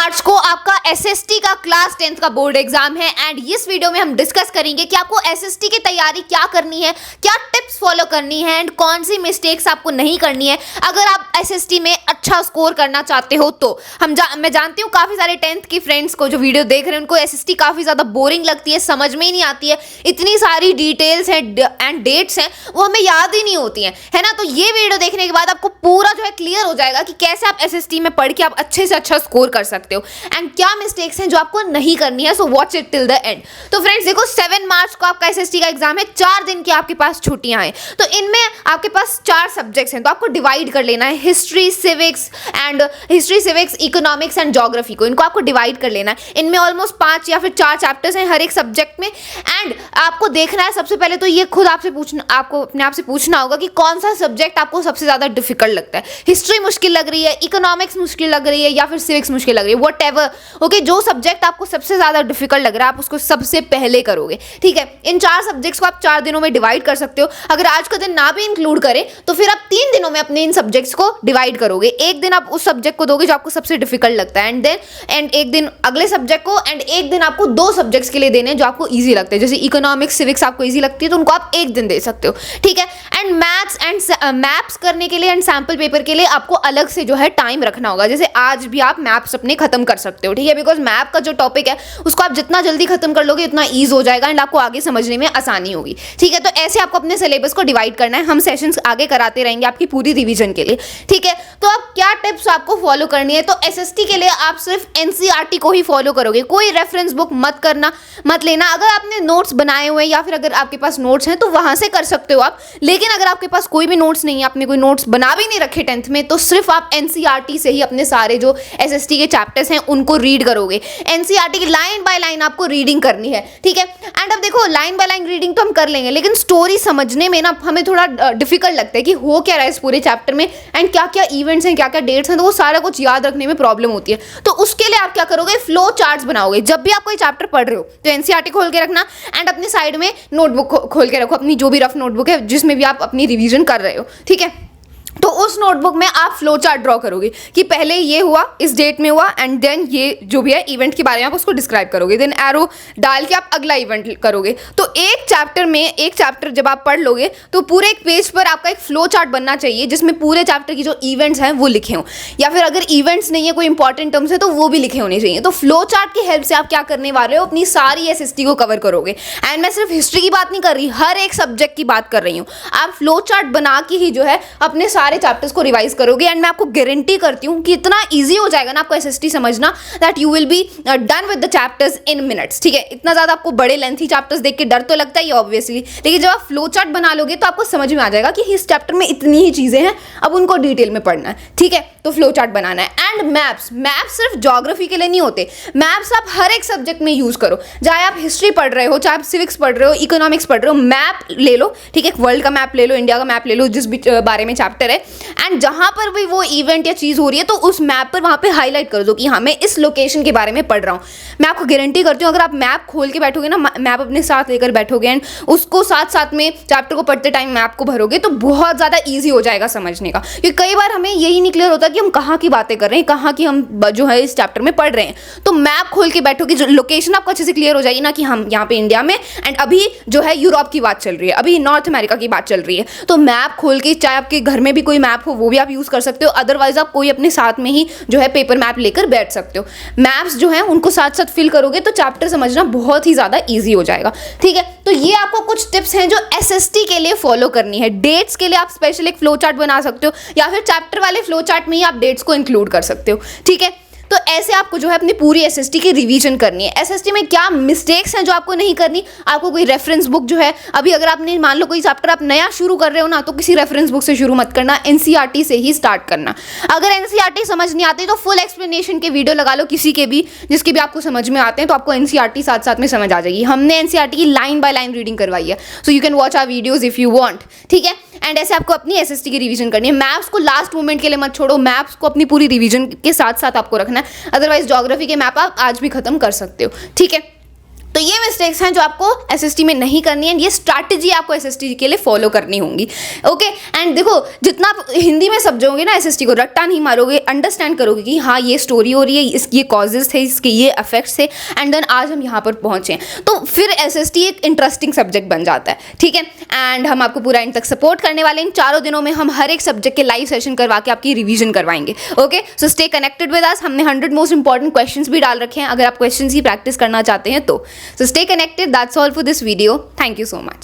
मार्च को आपका एसएसटी का क्लास 10th का बोर्ड एग्जाम है एंड इस वीडियो में हम डिस्कस करेंगे कि आपको एसएसटी की तैयारी क्या करनी है, क्या टिप्स फॉलो करनी है एंड कौन सी मिस्टेक्स आपको नहीं करनी है अगर आप एसएसटी में अच्छा स्कोर करना चाहते हो। तो मैं जानती हूँ काफ़ी सारे 10th की फ्रेंड्स को जो वीडियो देख रहे हैं उनको एसएसटी काफ़ी ज़्यादा बोरिंग लगती है, समझ में ही नहीं आती है, इतनी सारी डिटेल्स हैं एंड डेट्स हैं वो हमें याद ही नहीं होती हैं, है ना। तो ये वीडियो देखने के बाद आपको पूरा जो है क्लियर हो जाएगा कि कैसे आप एसएसटी में पढ़ के आप अच्छे से अच्छा स्कोर कर सकते हो एंड क्या मिस्टेक्स हैं जो आपको नहीं करनी है। So watch it till the end. तो फ्रेंड्स देखो 7 मार्च को आपका एसएसटी का एग्जाम है, 4 दिन की आपके पास छुट्टियां हैं। तो इनमें आपके पास 4 सब्जेक्ट्स हैं तो आपको डिवाइड कर लेना है, history civics economics and geography को, इनको आपको डिवाइड कर लेना है। इनमें ऑलमोस्ट 5 या फिर 4 चैप्टर्स हैं हर एक सब्जेक्ट में एंड आपको देखना है सबसे पहले तो ये खुद आपको अपने आप से पूछना होगा कि कौन सा सब्जेक्ट आपको सबसे ज्यादा डिफिकल्ट लगता है। हिस्ट्री मुश्किल लग रही है, इकोनॉमिक्स मुश्किल लग रही है या फिर सिविक्स मुश्किल लग रही है, व्हाटएवर। ओके, जो सब्जेक्ट आपको सबसे ज्यादा डिफिकल्ट लग रहा है आप उसको सबसे पहले करोगे, ठीक है। इन 4 सब्जेक्ट्स को आप 4 दिनों में डिवाइड कर सकते हो। अगर आज का दिन ना भी इंक्लूड करें तो फिर आप 3 दिनों में अपने इन सब्जेक्ट्स को डिवाइड करोगे। एक दिन आप उस सब्जेक्ट को दोगे जो आपको सबसे डिफिकल्ट लगता है एंड एक दिन अगले सब्जेक्ट को एंड एक दिन आपको 2 सब्जेक्ट्स के लिए देने जो आपको ईजी लगते हैं। जैसे इकोनॉमिक्स सिविक्स आपको ईजी लगती है तो उनको आप एक दिन दे सकते हो, ठीक है। एंड मैथ्स एंड मैप्स करने के लिए एंड सैम्पल पेपर के लिए आपको अलग से जो है टाइम रखना होगा। जैसे आज भी आप मैप्स अपने खत्म कर सकते हो, ठीक है, बिकॉज मैप का जो टॉपिक है उसको आप जितना जल्दी खत्म कर लोगे उतना ईज हो जाएगा एंड आपको आगे समझने में आसानी होगी, ठीक है। तो ऐसे आपको अपने सिलेबस को डिवाइड करना है। हम सेशंस आगे कराते रहेंगे आपकी पूरी रिवीजन के लिए, ठीक है। तो अब क्या टिप्स आपको फॉलो करनी है, तो एसएसटी के लिए आप सिर्फ एनसीईआरटी को ही फॉलो करोगे, कोई रेफरेंस बुक मत लेना। अगर आपने नोट्स बनाए हुए हैं या फिर अगर आपके पास नोट्स हैं तो वहां से कर सकते हो आप, लेकिन अगर आपके पास कोई भी नोट्स नहीं है, आपने कोई नोट्स बना भी नहीं रखे 10th में, तो सिर्फ आप एनसीईआरटी से ही अपने सारे जो एसएसटी के चैप्टर्स हैं उनको रीड करोगे। एनसीईआरटी की लाइन बाय लाइन आपको रीडिंग करनी है, ठीक है। एंड अब देखो लाइन बाय लाइन रीडिंग तो हम कर लेंगे लेकिन स्टोरी समझने में ना हमें थोड़ा डिफिकल्ट लगता है कि हो क्या रहा है इस पूरे चैप्टर में एंड क्या क्या इवेंट्स हैं, क्या क्या डेट्स हैं, तो वो सारा कुछ याद रखने में प्रॉब्लम होती है। तो उसके लिए आप क्या करोगे, फ्लो चार्ट्स बनाओगे। जब भी आप कोई चैप्टर पढ़ रहे हो तो एनसीईआरटी खोल के रखना एंड अपनी साइड में नोटबुक खोल के रखो, अपनी जो भी रफ नोटबुक है जिसमें भी आप अपनी रिवीजन कर रहे हो, ठीक है। तो उस नोटबुक में आप फ्लो चार्ट ड्रॉ करोगे कि पहले ये हुआ, इस डेट में हुआ एंड देन ये जो भी है इवेंट के बारे में आप उसको डिस्क्राइब करोगे, देन एरो डाल के आप अगला इवेंट करोगे। तो एक चैप्टर जब आप पढ़ लोगे तो पूरे एक पेज पर आपका एक फ्लो चार्ट बनना चाहिए जिसमें पूरे चैप्टर की जो इवेंट्स हैं वो लिखे हों, या फिर अगर इवेंट्स नहीं है कोई इंपॉर्टेंट टर्म्स है तो वो भी लिखे होने चाहिए। तो फ्लो चार्ट की हेल्प से आप क्या करने वाले हो, अपनी सारी एसएसटी को कवर करोगे। एंड मैं सिर्फ हिस्ट्री की बात नहीं कर रही, हर एक सब्जेक्ट की बात कर रही हूँ। आप फ्लो चार्ट बना के ही जो है अपने सारे चैप्टर्स को रिवाइज करोगे एंड मैं आपको गारंटी करती हूं कि इतना इजी हो जाएगा ना आपको एसएसटी समझना that you will be done with the chapters in minutes, ठीक है। इतना ज्यादा आपको बड़े लेंथी चैप्टर्स देख के डर तो लगता है ऑब्वियसली, लेकिन जब आप फ्लो चार्ट बना लोगे तो आपको समझ में आ जाएगा कि इस चैप्टर में इतनी ही चीजें हैं, अब उनको डिटेल में पढ़ना है, ठीक है। तो फ्लो चार्ट बनाना है। एंड मैप्स सिर्फ ज्योग्राफी के लिए नहीं होते, मैप्स आप हर एक सब्जेक्ट में यूज करो। चाहे आप हिस्ट्री पढ़ रहे हो, चाहे आप सिविक्स पढ़ रहे हो, इकोनॉमिक्स पढ़ रहे हो, मैप ले लो, ठीक है। वर्ल्ड का मैप ले लो, इंडिया का मैप ले लो, जिस भी बारे में चैप्टर है एंड जहां पर भी वो इवेंट या चीज हो रही है तो उस मैप पर वहां पे हाईलाइट कर दो कि हाँ मैं इस लोकेशन के बारे में पढ़ रहा हूं। मैं आपको गारंटी करती हूँ अगर आप मैप खोल के बैठोगे ना, मैप अपने साथ लेकर बैठोगे एंड उसको साथ में चैप्टर को पढ़ते टाइम मैप को भरोगे तो बहुत ज्यादा ईजी हो जाएगा समझने का। क्योंकि कई बार हमें यही नहीं क्लियर होता कि हम कहाँ की बातें कर रहे हैं, कहाँ की हम जो है इस चैप्टर में पढ़ रहे हैं। तो मैप खोल के बैठोगे, जो लोकेशन आपको अच्छे से क्लियर हो जाएगी ना कि हम यहाँ पे इंडिया में एंड अभी जो है यूरोप की बात चल रही है, अभी नॉर्थ अमेरिका की बात चल रही है। तो मैप खोल के, चाहे आपके घर में भी कोई मैप हो वो भी आप यूज कर सकते हो, अदरवाइज आप कोई अपने साथ में ही जो है पेपर मैप लेकर बैठ सकते हो। मैप्स जो है उनको साथ साथ फिल करोगे तो चैप्टर समझना बहुत ही ज्यादा इजी हो जाएगा, ठीक है। तो ये आपको कुछ टिप्स हैं जो एसएसटी के लिए फॉलो करनी है। डेट्स के लिए आप स्पेशल एक फ्लो चार्ट बना सकते हो या फिर चैप्टर वाले फ्लो चार्ट में ही आप डेट्स को इंक्लूड कर सकते हो, ठीक है। तो ऐसे आपको जो है अपनी पूरी एसएसटी की रिवीजन करनी है। एसएसटी में क्या मिस्टेक्स हैं जो आपको नहीं करनी, आपको कोई रेफरेंस बुक जो है, अभी अगर आपने मान लो कोई चैप्टर आप नया शुरू कर रहे हो ना तो किसी रेफरेंस बुक से शुरू मत करना, एनसीईआरटी से ही स्टार्ट करना। अगर एनसीईआरटी समझ नहीं आती तो फुल एक्सप्लेनेशन के वीडियो लगा लो किसी के भी जिसके भी आपको समझ में आते हैं, तो आपको एनसीईआरटी साथ साथ में समझ आ जाएगी। हमने एनसीईआरटी की लाइन बाय लाइन रीडिंग करवाई है, so you can watch our videos if you want, ठीक है। एंड ऐसे आपको अपनी एसएसटी की रिवीजन करनी है। मैप्स को लास्ट मोमेंट के लिए मत छोड़ो, मैप्स को अपनी पूरी रिवीजन के साथ साथ आपको रखना है, अदरवाइज ज्योग्राफी के मैप आप आज भी खत्म कर सकते हो, ठीक है। तो ये मिस्टेक्स हैं जो आपको एसएसटी में नहीं करनी है, ये स्ट्रैटेजी आपको एसएसटी के लिए फॉलो करनी होंगी। ओके, एंड देखो जितना आप हिंदी में समझोगे ना एसएसटी को, रट्टा नहीं मारोगे, अंडरस्टैंड करोगे कि हाँ ये स्टोरी हो रही है, इसके ये कॉजेज थे, इसके ये इफेक्ट्स थे, एंड देन आज हम यहाँ पर पहुँचे, तो फिर एसएसटी एक इंटरेस्टिंग सब्जेक्ट बन जाता है। ठीक है, एंड हम आपको पूरा एंड तक सपोर्ट करने वाले हैं। इन 4 दिनों में हम हर एक सब्जेक्ट के लाइव सेशन करवा के आपकी रिवीजन करवाएंगे। Okay, so stay connected with us. हमने 100 मोस्ट इंपॉर्टेंट क्वेश्चंस भी डाल रखे हैं, अगर आप क्वेश्चंस की प्रैक्टिस करना चाहते हैं तो। So stay connected. That's all for this video. Thank you so much.